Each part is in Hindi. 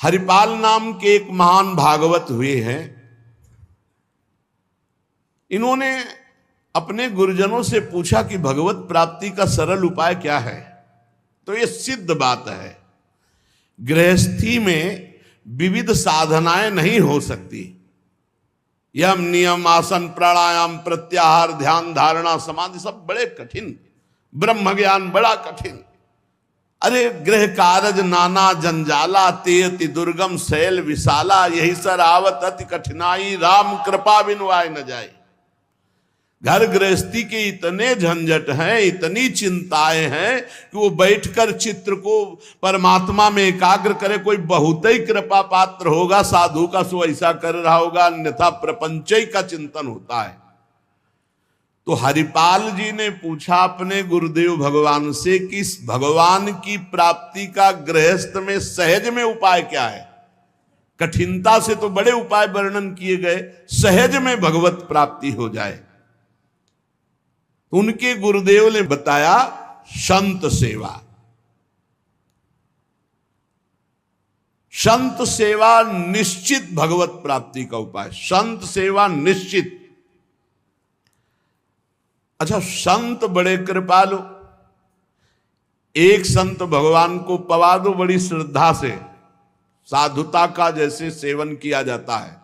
हरिपाल नाम के एक महान भागवत हुए हैं। इन्होंने अपने गुरुजनों से पूछा कि भगवत प्राप्ति का सरल उपाय क्या है। तो ये सिद्ध बात है, गृहस्थी में विविध साधनाएं नहीं हो सकती। यम नियम आसन प्राणायाम प्रत्याहार ध्यान धारणा समाधि सब बड़े कठिन, ब्रह्म ज्ञान बड़ा कठिन। अरे गृह कारज नाना जंजाला तेयति दुर्गम शैल विशाला, यही सर आवत अति कठिनाई राम कृपा बिनु आए न जाए। घर गृहस्थी के इतने झंझट हैं, इतनी चिंताएं हैं कि वो बैठकर चित्र को परमात्मा में एकाग्र करे। कोई बहुत ही कृपा पात्र होगा साधु का, सो ऐसा कर रहा होगा, अन्यथा प्रपंच का चिंतन होता है। तो हरिपाल जी ने पूछा अपने गुरुदेव भगवान से कि इस भगवान की प्राप्ति का गृहस्थ में सहज में उपाय क्या है। कठिनता से तो बड़े उपाय वर्णन किए गए, सहज में भगवत प्राप्ति हो जाए। उनके गुरुदेव ने बताया संत सेवा। संत सेवा निश्चित भगवत प्राप्ति का उपाय, संत सेवा निश्चित। अच्छा, संत बड़े कृपालु, एक संत भगवान को पवा दो बड़ी श्रद्धा से, साधुता का जैसे सेवन किया जाता है,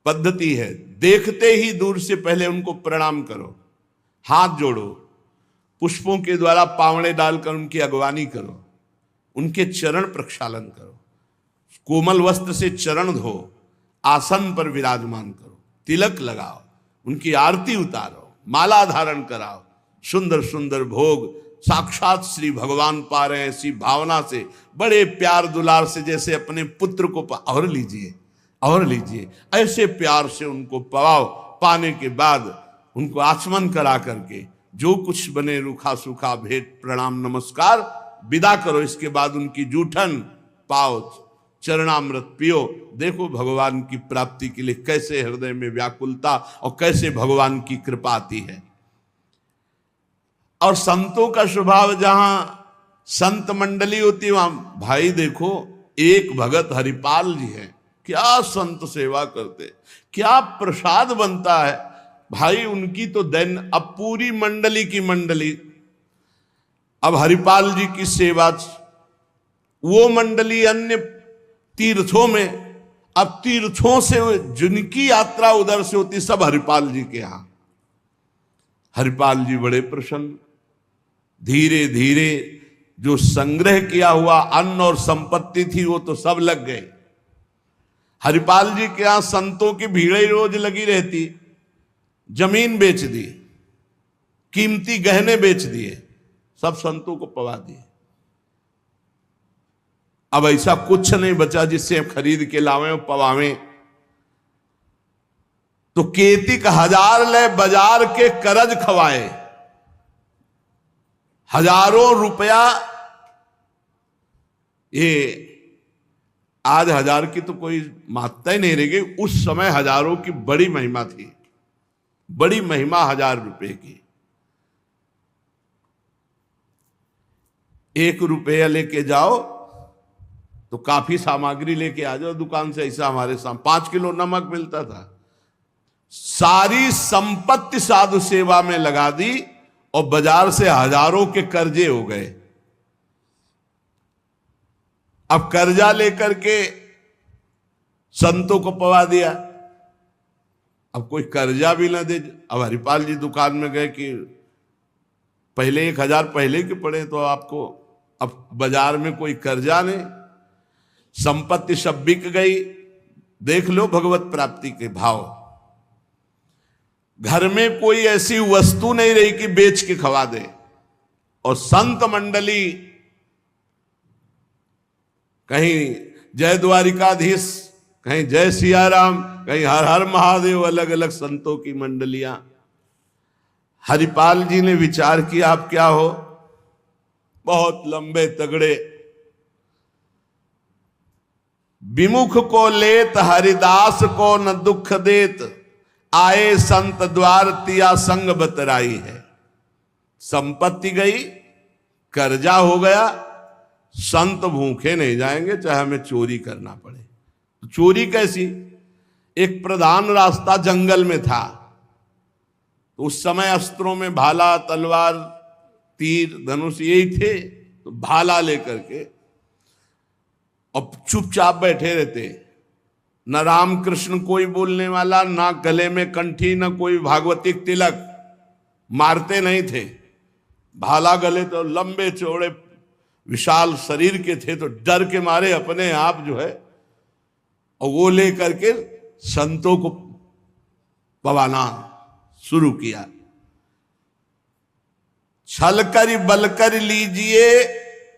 पद्धति है। देखते ही दूर से पहले उनको प्रणाम करो, हाथ जोड़ो, पुष्पों के द्वारा पावड़े डालकर उनकी अगवानी करो, उनके चरण प्रक्षालन करो, कोमल वस्त्र से चरण धो, आसन पर विराजमान करो, तिलक लगाओ, उनकी आरती उतारो, माला धारण कराओ, सुंदर सुंदर भोग साक्षात श्री भगवान पा रहे हैं ऐसी भावना से, बड़े प्यार दुलार से, जैसे अपने पुत्र को और लीजिए और लीजिए, ऐसे प्यार से उनको पवाओ। पाने के बाद उनको आचमन करा करके जो कुछ बने रूखा सूखा भेंट प्रणाम नमस्कार विदा करो। इसके बाद उनकी जूठन पाओ, चरणामृत पियो। देखो भगवान की प्राप्ति के लिए कैसे हृदय में व्याकुलता और कैसे भगवान की कृपा आती है। और संतों का स्वभाव, जहां संत मंडली होती है वहां, भाई देखो एक भगत हरिपाल जी हैं, क्या संत सेवा करते, क्या प्रसाद बनता है भाई उनकी तो दैन। अब पूरी मंडली की मंडली, अब हरिपाल जी की सेवा, वो मंडली अन्य तीर्थों में, अब तीर्थों से जिनकी यात्रा उधर से होती सब हरिपाल जी के यहां। हरिपाल जी बड़े प्रसन्न, धीरे धीरे जो संग्रह किया हुआ अन्न और संपत्ति थी वो तो सब लग गए। हरिपाल जी के यहां संतों की भीड़ रोज लगी रहती, जमीन बेच दी, कीमती गहने बेच दिए, सब संतों को पवा दिए। अब ऐसा कुछ नहीं बचा जिससे खरीद के लावें और पवावें। तो केतिक 1000 ले बाजार के करज खवाए, हजारों रुपया। ये आज 1000 की तो कोई मात्रा ही नहीं रह गई, उस समय हजारों की बड़ी महिमा थी, बड़ी महिमा 1000 रुपए की। 1 रुपया लेके जाओ तो काफी सामग्री लेके आ जाओ दुकान से। ऐसा हमारे सामने 5 किलो नमक मिलता था। सारी संपत्ति साधु सेवा में लगा दी और बाजार से हजारों के कर्जे हो गए। अब कर्जा लेकर के संतों को पवा दिया। अब कोई कर्जा भी ना दे। अब हरिपाल जी दुकान में गए कि पहले 1000 पहले के पड़े तो आपको, अब बाजार में कोई कर्जा नहीं, संपत्ति सब बिक गई। देख लो भगवत प्राप्ति के भाव। घर में कोई ऐसी वस्तु नहीं रही कि बेच के खवा दे। और संत मंडली, कहीं जय द्वारिकाधीश, कहीं जय सिया राम, कहीं हर हर महादेव, अलग अलग संतों की मंडलियां। हरिपाल जी ने विचार किया आप क्या हो, बहुत लंबे तगड़े। विमुख को लेत हरिदास को न दुख देत, आए संत द्वार तिया संग बतराई है। संपत्ति गई, कर्जा हो गया, संत भूखे नहीं जाएंगे चाहे हमें चोरी करना पड़े। तो चोरी कैसी? एक प्रधान रास्ता जंगल में था, तो उस समय अस्त्रों में भाला, तलवार, तीर, धनुष यही थे। तो भाला लेकर के अब चुपचाप बैठे रहते, न राम कृष्ण कोई बोलने वाला, ना गले में कंठी, न कोई भागवतिक तिलक, मारते नहीं थे। भाला गले तो लंबे चौड़े विशाल शरीर के थे, तो डर के मारे अपने आप जो है और वो लेकर के संतों को पवाना शुरू किया। छल कर बल कर लीजिए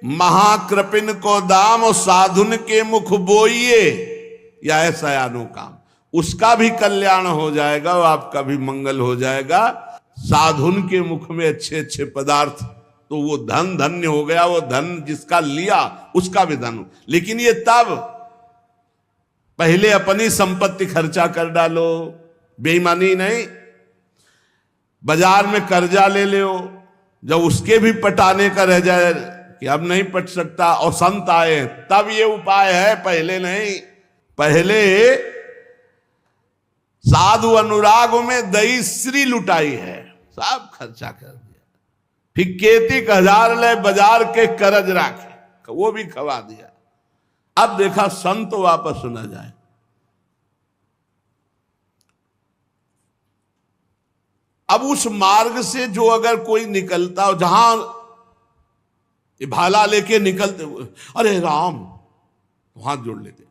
महाकृपिन को दाम, और साधुन के मुख बोइए या ऐसा आनो काम। उसका भी कल्याण हो जाएगा और आपका भी मंगल हो जाएगा। साधुन के मुख में अच्छे अच्छे पदार्थ, तो वो धन धन्य हो गया। वो धन जिसका लिया उसका भी धन। लेकिन ये तब, पहले अपनी संपत्ति खर्चा कर डालो, बेईमानी नहीं। बाजार में कर्जा ले लो, जब उसके भी पटाने का रह जाए कि अब नहीं पट सकता और संत आए, तब ये उपाय है, पहले नहीं। पहले साधु अनुराग में दही श्री लुटाई है, सब खर्चा कर दिया। फिर केतिक 1000 ले बाजार के करज राखे, वो भी खवा दिया। अब देखा संत वापस न जाए। अब उस मार्ग से जो अगर कोई निकलता हो, जहां भाला लेके निकलते हुए, अरे राम, तो हाथ जोड़ लेते।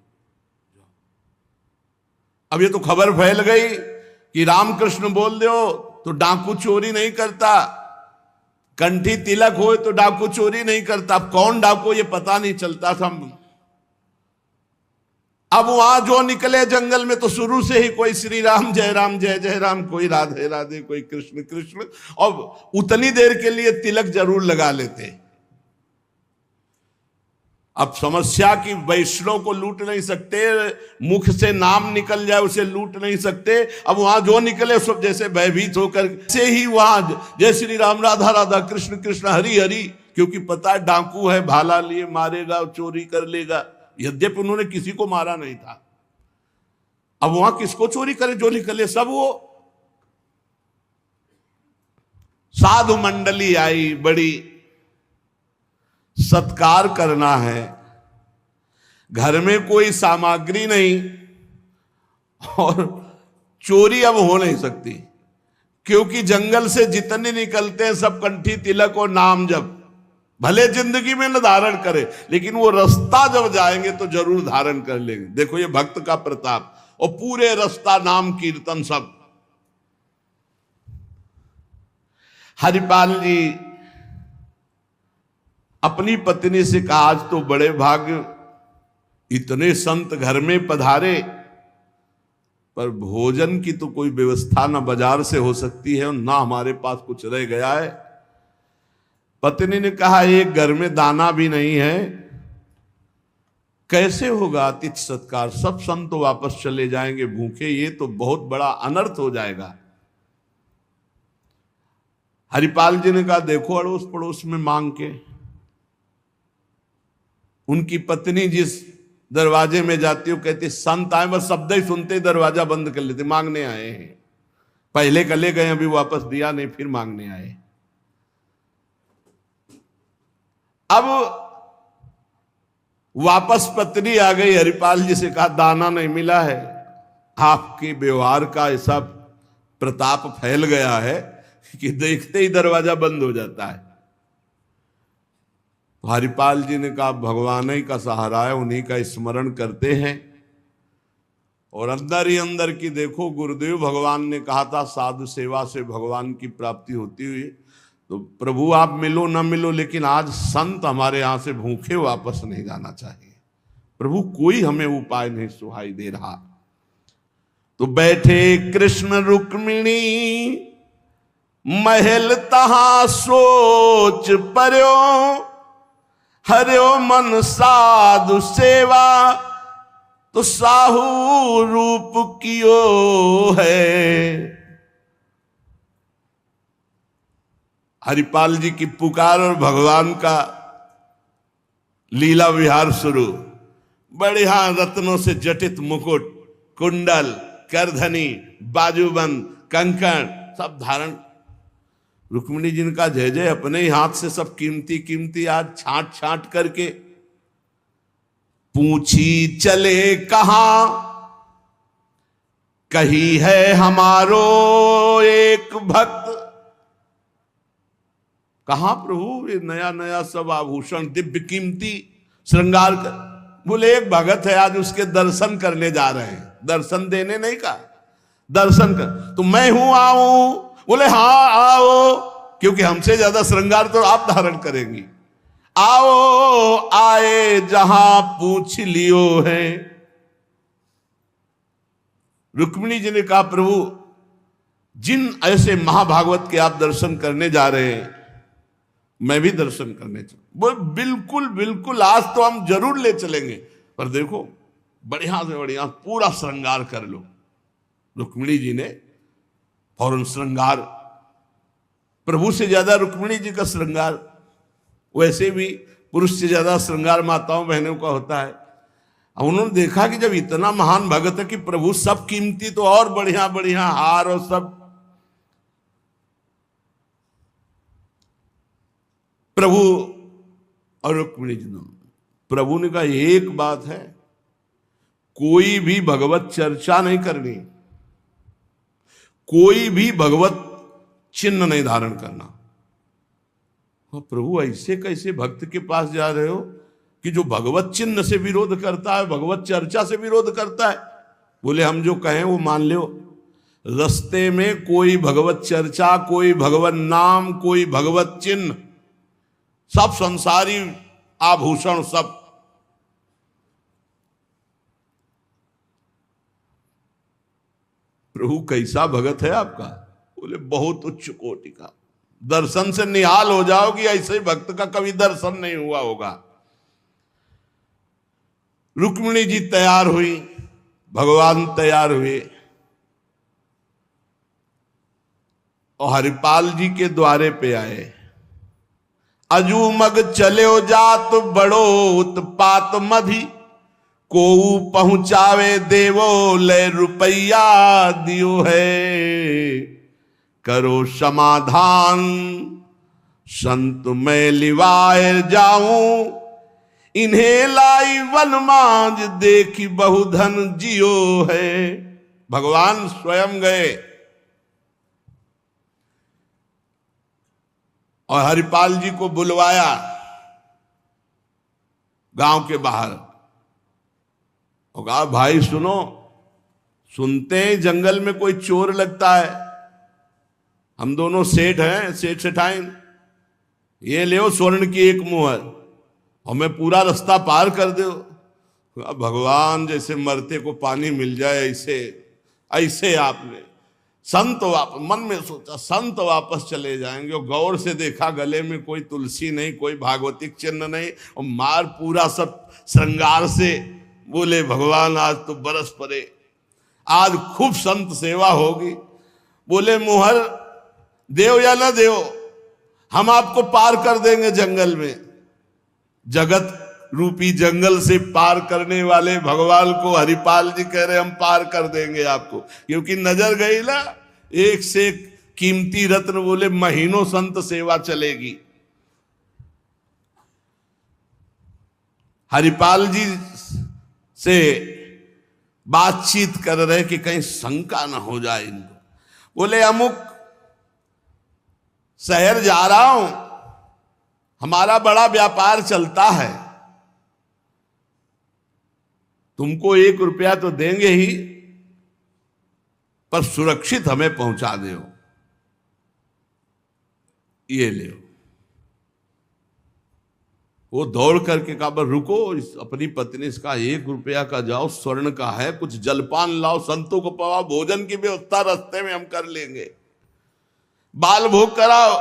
अब ये तो खबर फैल गई कि रामकृष्ण बोल दो तो डाकू चोरी नहीं करता, कंठी तिलक हो तो डाकू चोरी नहीं करता। अब कौन डाकू ये पता नहीं चलता था। अब वहां जो निकले जंगल में तो शुरू से ही कोई श्री राम जय जय राम, कोई राधे राधे, कोई कृष्ण कृष्ण, और उतनी देर के लिए तिलक जरूर लगा लेते। अब समस्या की वैष्णव को लूट नहीं सकते, मुख से नाम निकल जाए उसे लूट नहीं सकते। अब वहां जो निकले सब जैसे भयभीत होकर से ही वहां जय श्री राम, राधा राधा, कृष्ण कृष्ण, हरि हरि, क्योंकि पता है डाकू है, भाला लिए मारेगा, चोरी कर लेगा। यद्यपि उन्होंने किसी को मारा नहीं था। अब वहां किसको चोरी करे? जो निकले सब वो। साधु मंडली आई, बड़ी सत्कार करना है, घर में कोई सामग्री नहीं और चोरी अब हो नहीं सकती, क्योंकि जंगल से जितने निकलते हैं सब कंठी तिलक और नाम जप। भले जिंदगी में न धारण करे, लेकिन वो रास्ता जब जाएंगे तो जरूर धारण कर लेंगे। देखो ये भक्त का प्रताप, और पूरे रास्ता नाम कीर्तन सब। हरिपाल जी अपनी पत्नी से कहा, आज तो बड़े भाग्य, इतने संत घर में पधारे, पर भोजन की तो कोई व्यवस्था ना बाजार से हो सकती है और ना हमारे पास कुछ रह गया है। पत्नी ने कहा, एक घर में दाना भी नहीं है, कैसे होगा अतिथि सत्कार? सब संत तो वापस चले जाएंगे भूखे, ये तो बहुत बड़ा अनर्थ हो जाएगा। हरिपाल जी ने कहा, देखो अड़ोस पड़ोस में मांग के। उनकी पत्नी जिस दरवाजे में जाती हो, कहती संत आए, बस शब्द ही सुनते दरवाजा बंद कर लेते, मांगने आए हैं। पहले कले गए, अभी वापस दिया नहीं, फिर मांगने आए। अब वापस पत्नी आ गई, हरिपाल जी से कहा, दाना नहीं मिला है। आपके व्यवहार का ऐसा प्रताप फैल गया है कि देखते ही दरवाजा बंद हो जाता है। हरिपाल जी ने कहा, भगवान ही का सहारा है, उन्हीं का स्मरण करते हैं। और अंदर ही अंदर की देखो, गुरुदेव भगवान ने कहा था साधु सेवा से भगवान की प्राप्ति होती हुई। तो प्रभु आप मिलो ना मिलो, लेकिन आज संत हमारे यहां से भूखे वापस नहीं जाना चाहिए। प्रभु कोई हमें उपाय नहीं सुहाई दे रहा। तो बैठे कृष्ण रुक्मिणी महल तहां सोच पर्यो, हरियो मन साधु सेवा तो साहू रूप कियो है। हरिपाल जी की पुकार और भगवान का लीला विहार शुरू। बढ़िया रत्नों से जटित मुकुट, कुंडल, करधनी, बाजूबंद, कंकण सब धारण। रुक्मिणी जी का जय जय, अपने ही हाथ से सब कीमती कीमती आज छांट छांट करके। पूछी चले कहां, कही है हमारो एक भक्त। कहां प्रभु ये नया नया सब आभूषण दिव्य कीमती श्रृंगार कर। बोले एक भगत है, आज उसके दर्शन करने जा रहे हैं। दर्शन देने नहीं का, दर्शन कर। तो मैं हूं, आऊं? बोले हाँ आओ, क्योंकि हमसे ज्यादा श्रृंगार तो आप धारण करेंगी। आओ आए जहां पूछ लियो है। रुक्मिणी जी ने कहा प्रभु जिन ऐसे महाभागवत के आप दर्शन करने जा रहे हैं, मैं भी दर्शन करने चल। बोल बिल्कुल बिल्कुल, आज तो हम जरूर ले चलेंगे, पर देखो बढ़िया से बढ़िया पूरा श्रृंगार कर लो। रुक्मिणी जी ने फौरन श्रृंगार, प्रभु से ज्यादा रुक्मिणी जी का श्रृंगार, वैसे भी पुरुष से ज्यादा श्रृंगार माताओं बहनों का होता है। अब उन्होंने देखा कि जब इतना महान भगत है कि प्रभु सब कीमती, तो और बढ़िया बढ़िया हार और सब। प्रभु और रुक्मिणी जी, प्रभु ने कहा एक बात है, कोई भी भगवत चर्चा नहीं करनी, कोई भी भगवत चिन्ह नहीं धारण करना। प्रभु ऐसे कैसे भक्त के पास जा रहे हो कि जो भगवत चिन्ह से विरोध करता है, भगवत चर्चा से विरोध करता है? बोले हम जो कहें वो मान लो। रास्ते में कोई भगवत चर्चा, कोई भगवत नाम, कोई भगवत चिन्ह, सब संसारी आभूषण सब। प्रभु कैसा भगत है आपका? बोले बहुत उच्च कोटि का, दर्शन से निहाल हो जाओगी, ऐसे भक्त का कभी दर्शन नहीं हुआ होगा। रुक्मिणी जी तैयार हुई, भगवान तैयार हुए और हरिपाल जी के द्वारे पे आए। अजू मग चले जात बड़ो उत्पात मधि, को पहुंचावे देवो ले रुपया दियो है। करो समाधान संत मैं लिवाए जाऊं, इन्हें लाई वन मांझ देखी बहुधन जियो है। भगवान स्वयं गए और हरिपाल जी को बुलवाया गांव के बाहर और कहा भाई सुनो, सुनते हैं जंगल में कोई चोर लगता है, हम दोनों सेठ हैं, सेठ सेठाइन, ये ले स्वर्ण की एक मुहर हमें पूरा रास्ता पार कर दो। भगवान जैसे मरते को पानी मिल जाए ऐसे ऐसे आपने संत वापस मन में सोचा, संत वापस चले जाएंगे और गौर से देखा गले में कोई तुलसी नहीं, कोई भागवतिक चिन्ह नहीं और मार पूरा सब श्रृंगार से। बोले भगवान आज तो बरस पड़े, आज खूब संत सेवा होगी। बोले मुहर देव या न देव, हम आपको पार कर देंगे जंगल में। जगत रूपी जंगल से पार करने वाले भगवान को हरिपाल जी कह रहे हम पार कर देंगे आपको, क्योंकि नजर गई ना एक से एक कीमती रत्न। बोले महीनों संत सेवा चलेगी। हरिपाल जी से बातचीत कर रहे कि कहीं शंका ना हो जाए इनको। बोले अमुक शहर जा रहा हूं, हमारा बड़ा व्यापार चलता है, तुमको 1 रुपया तो देंगे ही, पर सुरक्षित हमें पहुंचा दो, ये ले। वो दौड़ करके कहा रुको, अपनी पत्नी से कहा 1 रुपया का जाओ, स्वर्ण का है, कुछ जलपान लाओ, संतों को पवाओ, भोजन की व्यवस्था रास्ते में हम कर लेंगे, बाल भोग कराओ,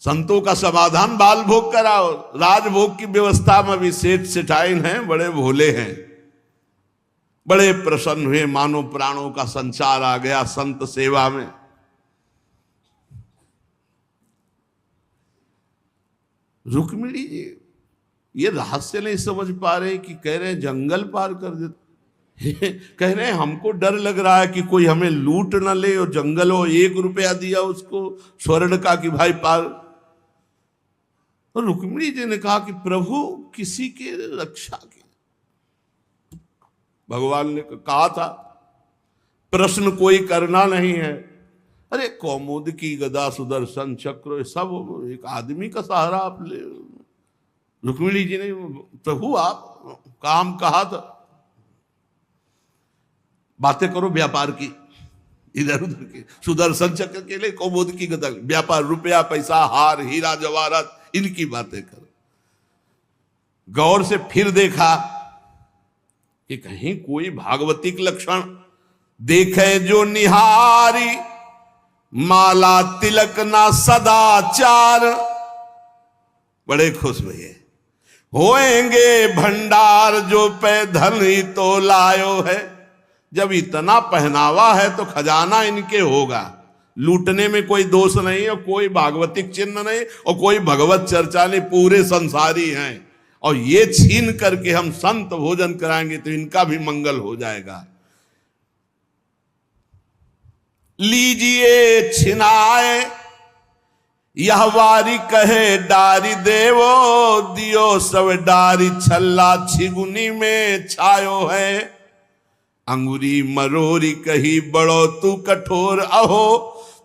संतों का समाधान बाल भोग कराओ। राजभोग की व्यवस्था में भी सेठ सेठाइन हैं, बड़े भोले हैं, बड़े प्रसन्न हुए, मानो प्राणों का संचार आ गया संत सेवा में। रुक्मिणी जी ये रहस्य नहीं समझ पा रहे कि कह रहे हैं जंगल पार कर देते, कह रहे हैं हमको डर लग रहा है कि कोई हमें लूट न ले, और जंगल हो 1 रुपया दिया उसको स्वर्ण का कि भाई पार। और रुक्मिणी जी ने कहा कि प्रभु किसी के रक्षा की, भगवान ने कहा था प्रश्न कोई करना नहीं है। अरे कौमुद की गदा सुदर्शन चक्र सब एक आदमी का सहारा आप ले। रुक्मिणी जी ने प्रभु आप काम कहा था, बातें करो व्यापार की, इधर उधर की, सुदर्शन चक्र के लिए कौमुद की गदा, व्यापार, रुपया पैसा हार हीरा जवाहरात, इनकी बातें करो। गौर से फिर देखा कि कहीं कोई भागवतिक लक्षण देखे जो निहारी, माला तिलक ना सदाचार। बड़े खुश हुए, होएंगे भंडार जो पे धन ही तो लायो है। जब इतना पहनावा है तो खजाना इनके होगा, लूटने में कोई दोष नहीं, और कोई भागवतिक चिन्ह नहीं, और कोई भगवत चर्चा नहीं, पूरे संसारी हैं। और ये छीन करके हम संत भोजन कराएंगे तो इनका भी मंगल हो जाएगा। लीजिए छिनाए यह वारी कहे डारी देवो, दियो सब डारी छल्ला छिगुनी में छायो है। अंगुरी मरोरी कही बड़ो तू कठोर, अहो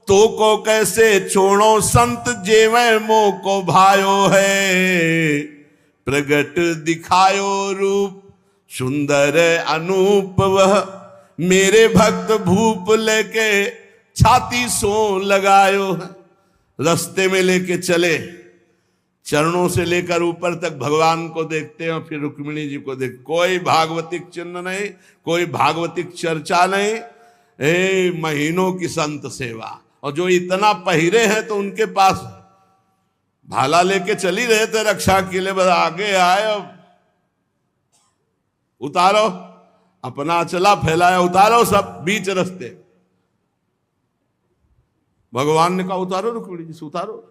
तो को कैसे छोड़ो संत जेवे मो को भायो है। प्रगट दिखायो रूप सुंदर अनूप, वह मेरे भक्त भूप लेके छाती सो लगायो है। रास्ते में लेके चले, चरणों से लेकर ऊपर तक भगवान को देखते हैं, और फिर रुक्मिणी जी को देख, कोई भागवतिक चिन्ह नहीं, कोई भागवतिक चर्चा नहीं, महीनों की संत सेवा। और जो इतना पहिरे हैं तो उनके पास भाला लेके चली रहे थे रक्षा के लिए, बस आगे आए, उतारो, अपना चला फैलाया, उतारो सब बीच रास्ते। भगवान ने कहा उतारो रुक्मिणी जी से, उतारो।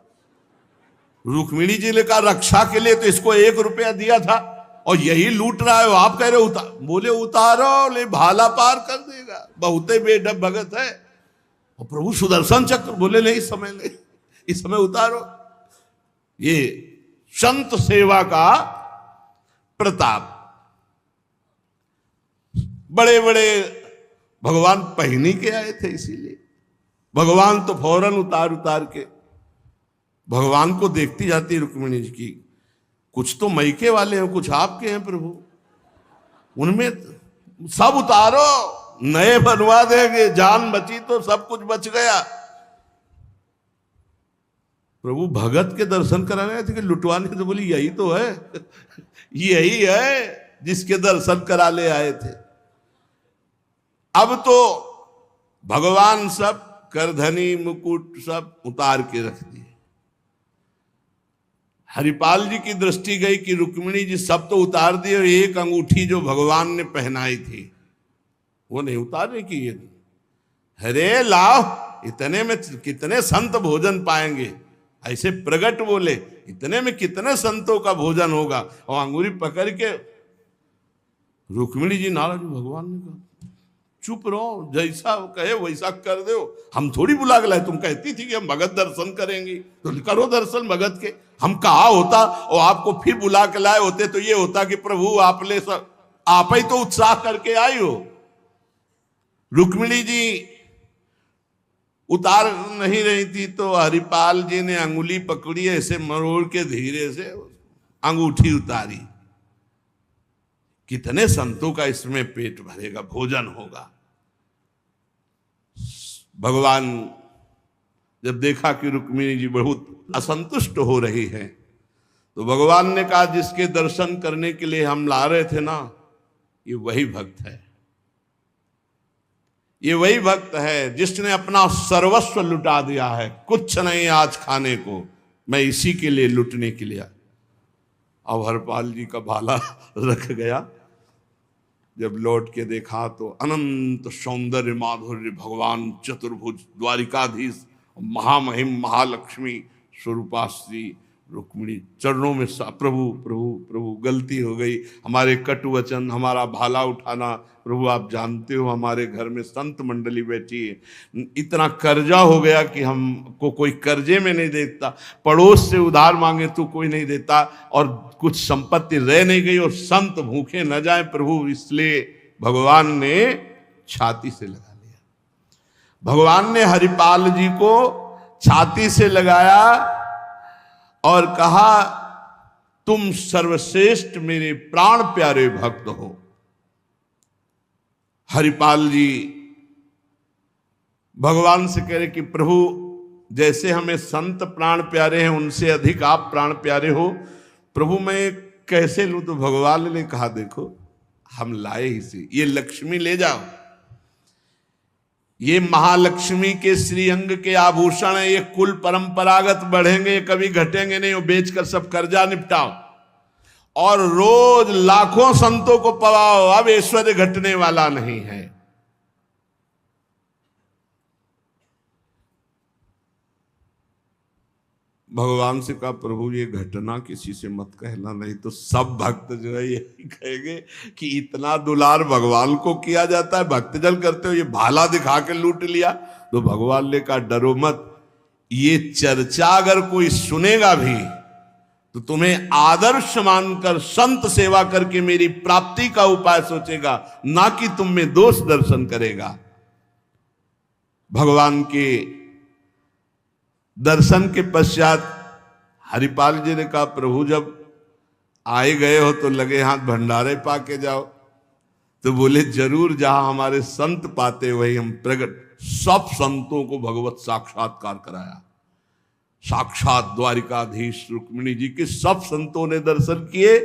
रुक्मिणी जी ने कहा रक्षा के लिए तो इसको 1 रुपया दिया था और यही लूट रहा है, आप कह रहे उतार। बोले उतारो, ले भाला पार कर देगा, बहुते बेढब भगत है। और प्रभु सुदर्शन चक्र, बोले नहीं इस समय ले, इस समय उतारो। ये संत सेवा का प्रताप। बड़े बड़े भगवान पहनी के आए थे, इसीलिए भगवान तो फौरन उतार के भगवान को देखती जाती रुक्मिणी जी की, कुछ तो मैके वाले हैं, कुछ आपके हैं प्रभु, उनमें सब उतारो, नए बनवा देंगे, जान बची तो सब कुछ बच गया। प्रभु भगत के दर्शन कराने आए थे कि लुटवाने? तो बोली यही तो है, यही है जिसके दर्शन करा ले आए थे। अब तो भगवान सब करधनी मुकुट सब उतार के रख दिए। हरिपाल जी की दृष्टि गई कि रुक्मिणी जी सब तो उतार दिए, और एक अंगूठी जो भगवान ने पहनाई थी वो नहीं उतारने की। ये हरे लाओ, इतने में कितने संत भोजन पाएंगे, ऐसे प्रगट बोले, इतने में कितने संतों का भोजन होगा। और अंगूरी पकड़ के रुक्मिणी जी नाराज, भगवान ने कहा चुप रहो, जैसा कहे वैसा कर दो, हम थोड़ी बुला के लाए, तुम कहती थी कि हम भगत दर्शन करेंगे तो करो दर्शन भगत के। हम कहा होता और आपको फिर बुला के लाए होते तो ये होता कि प्रभु आप ले सब, आप ही तो उत्साह करके आई हो। रुक्मिणी जी उतार नहीं रही थी तो हरिपाल जी ने अंगुली पकड़ी, ऐसे मरोड़ के धीरे से अंगूठी उतारी। कितने संतों का इसमें पेट भरेगा, भोजन होगा। भगवान जब देखा कि रुक्मिणी जी बहुत असंतुष्ट हो रही है, तो भगवान ने कहा जिसके दर्शन करने के लिए हम ला रहे थे ना, ये वही भक्त है, ये वही भक्त है जिसने अपना सर्वस्व लुटा दिया है, कुछ नहीं आज खाने को, मैं इसी के लिए लुटने के लिए। अब हरपाल जी का भाला रख गया, जब लौट के देखा तो अनंत सौंदर्य माधुर्य भगवान चतुर्भुज द्वारिकाधीश महामहिम महालक्ष्मी स्वरूपाश्री रुक्मिणी चरणों में प्रभु प्रभु प्रभु गलती हो गई, हमारे कटु वचन, हमारा भाला उठाना, प्रभु आप जानते हो हमारे घर में संत मंडली बैठी है, इतना कर्जा हो गया कि हमको कोई कर्जे में नहीं देता, पड़ोस से उधार मांगे तो कोई नहीं देता, और कुछ संपत्ति रह नहीं गई और संत भूखे न जाए प्रभु, इसलिए भगवान ने छाती से लगा लिया। भगवान ने हरिपाल जी को छाती से लगाया और कहा तुम सर्वश्रेष्ठ मेरे प्राण प्यारे भक्त हो। हरिपाल जी भगवान से कह रहे कि प्रभु जैसे हमें संत प्राण प्यारे हैं उनसे अधिक आप प्राण प्यारे हो, प्रभु मैं कैसे लूं? तो भगवान ने कहा देखो हम लाए ही से, ये लक्ष्मी ले जाओ, ये महालक्ष्मी के श्रीअंग के आभूषण है, ये कुल परंपरागत बढ़ेंगे, कभी घटेंगे नहीं, वो बेचकर सब कर्जा निपटाओ और रोज लाखों संतों को पवाओ, अब ऐश्वर्य घटने वाला नहीं है। भगवान से कहा प्रभु ये घटना किसी से मत कहना, नहीं तो सब भक्त जो है यही कहेंगे कि इतना दुलार भगवान को किया जाता है, भक्तजन करते हो ये भाला दिखा के लूट लिया। तो भगवान ने कहा डरो मत, ये चर्चा अगर कोई सुनेगा भी तो तुम्हें आदर्श मानकर संत सेवा करके मेरी प्राप्ति का उपाय सोचेगा, ना कि तुम में दोष दर्शन करेगा। भगवान के दर्शन के पश्चात हरिपाल जी ने कहा प्रभु जब आए गए हो तो लगे हाथ भंडारे पाके जाओ। तो बोले जरूर, जहां हमारे संत पाते वही हम प्रकट। सब संतों को भगवत साक्षात्कार कराया, साक्षात द्वारिकाधीश रुक्मिणी जी के सब संतों ने दर्शन किए,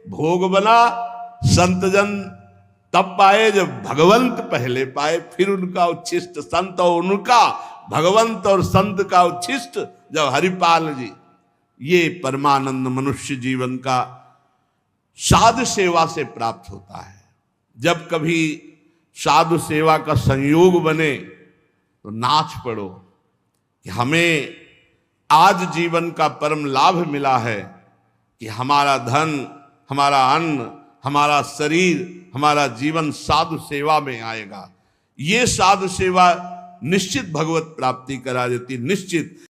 भोग बना। संतजन तब पाए जब भगवंत पहले पाए, फिर उनका उच्छिष्ट संत और उनका भगवंत और संत का उच्छिष्ट जब हरिपाल जी। ये परमानंद मनुष्य जीवन का साधु सेवा से प्राप्त होता है। जब कभी साधु सेवा का संयोग बने तो नाच पड़ो कि हमें आज जीवन का परम लाभ मिला है कि हमारा धन, हमारा अन्न, हमारा शरीर, हमारा जीवन साधु सेवा में आएगा। ये साधु सेवा निश्चित भगवत प्राप्ति करा देती, निश्चित।